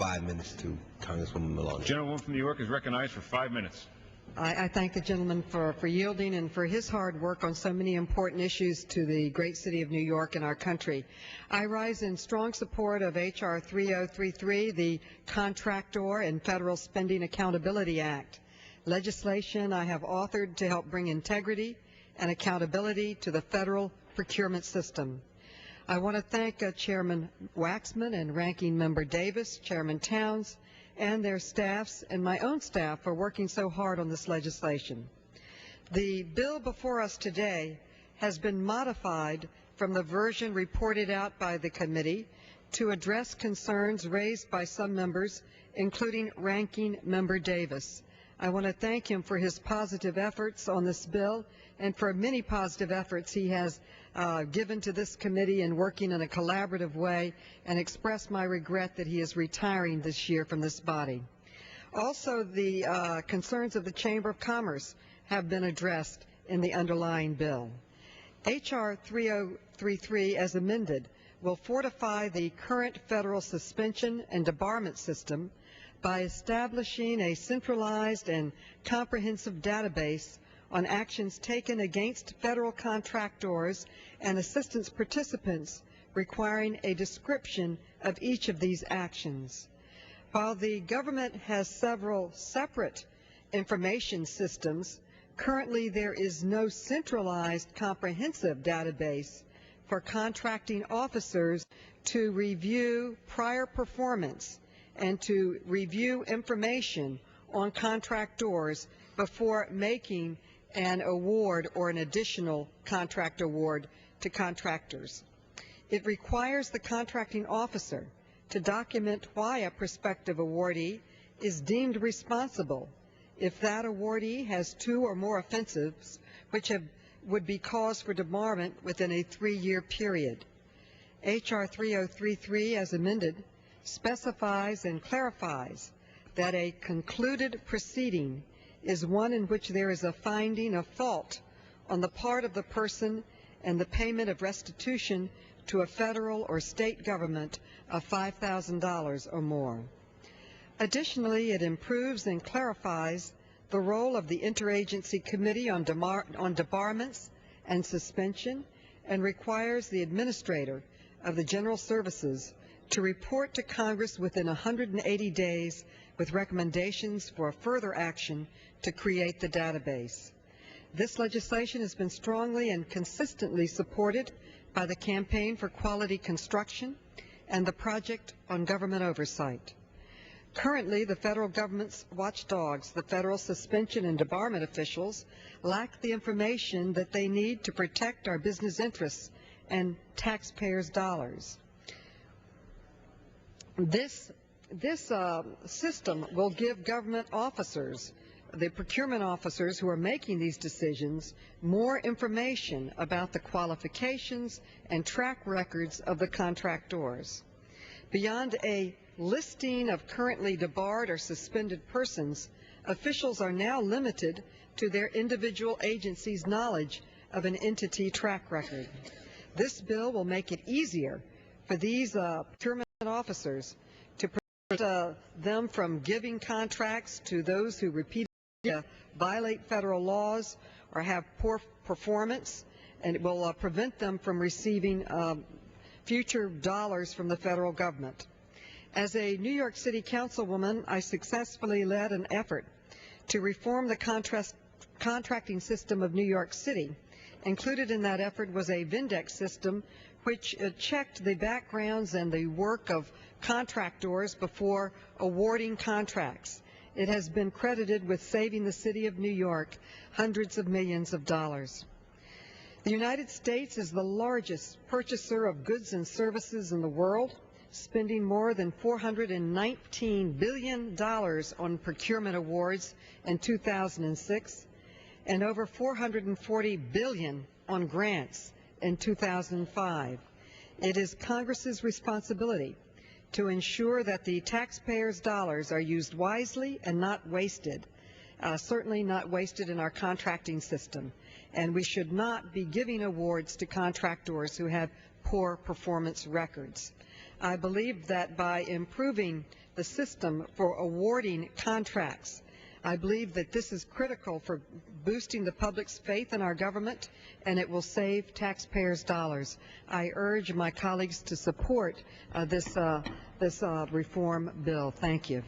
5 minutes to Congresswoman Maloney. Gentlewoman from New York is recognized for 5 minutes. I thank the gentleman for yielding and for his hard work on so many important issues to the great city of New York and our country. I rise in strong support of H.R. 3033, the Contractor and Federal Spending Accountability Act, legislation I have authored to help bring integrity and accountability to the federal procurement system. I want to thank Chairman Waxman and Ranking Member Davis, Chairman Towns, and their staffs and my own staff for working so hard on this legislation. The bill before us today has been modified from the version reported out by the committee to address concerns raised by some members, including Ranking Member Davis. I want to thank him for his positive efforts on this bill and for many positive efforts he has given to this committee in working in a collaborative way, and express my regret that he is retiring this year from this body. Also, the concerns of the Chamber of Commerce have been addressed in the underlying bill. H.R. 3033, as amended, will fortify the current federal suspension and debarment system by establishing a centralized and comprehensive database on actions taken against federal contractors and assistance participants, requiring a description of each of these actions. While the government has several separate information systems, currently there is no centralized comprehensive database for contracting officers to review prior performance and to review information on contractors before making an award or an additional contract award to contractors. It requires the contracting officer to document why a prospective awardee is deemed responsible if that awardee has 2 or more offenses which would be cause for debarment within a 3-year period. H.R. 3033, as amended, specifies and clarifies that a concluded proceeding is one in which there is a finding of fault on the part of the person and the payment of restitution to a federal or state government of $5,000 or more. Additionally, it improves and clarifies the role of the Interagency Committee on Debarments and Suspension, and requires the Administrator of the General Services to report to Congress within 180 days with recommendations for further action to create the database. This legislation has been strongly and consistently supported by the Campaign for Quality Construction and the Project on Government Oversight. Currently, the federal government's watchdogs, the federal suspension and debarment officials, lack the information that they need to protect our business interests and taxpayers' dollars. This system will give government officers, the procurement officers who are making these decisions, more information about the qualifications and track records of the contractors. Beyond a listing of currently debarred or suspended persons, officials are now limited to their individual agency's knowledge of an entity track record. This bill will make it easier for these procurement officers to prevent them from giving contracts to those who repeatedly violate federal laws or have poor performance, and it will prevent them from receiving future dollars from the federal government. As a New York City councilwoman, I successfully led an effort to reform the contracting system of New York City. Included in that effort was a Vindex system which checked the backgrounds and the work of contractors before awarding contracts. It has been credited with saving the city of New York hundreds of millions of dollars. The United States is the largest purchaser of goods and services in the world, spending more than $419 billion on procurement awards in 2006 and over $440 billion on grants in 2005. It is Congress's responsibility to ensure that the taxpayers' dollars are used wisely and not wasted, certainly not wasted in our contracting system. And we should not be giving awards to contractors who have poor performance records. I believe that by improving the system for awarding contracts. I believe that this is critical for boosting the public's faith in our government, and it will save taxpayers' dollars. I urge my colleagues to support this reform bill. Thank you.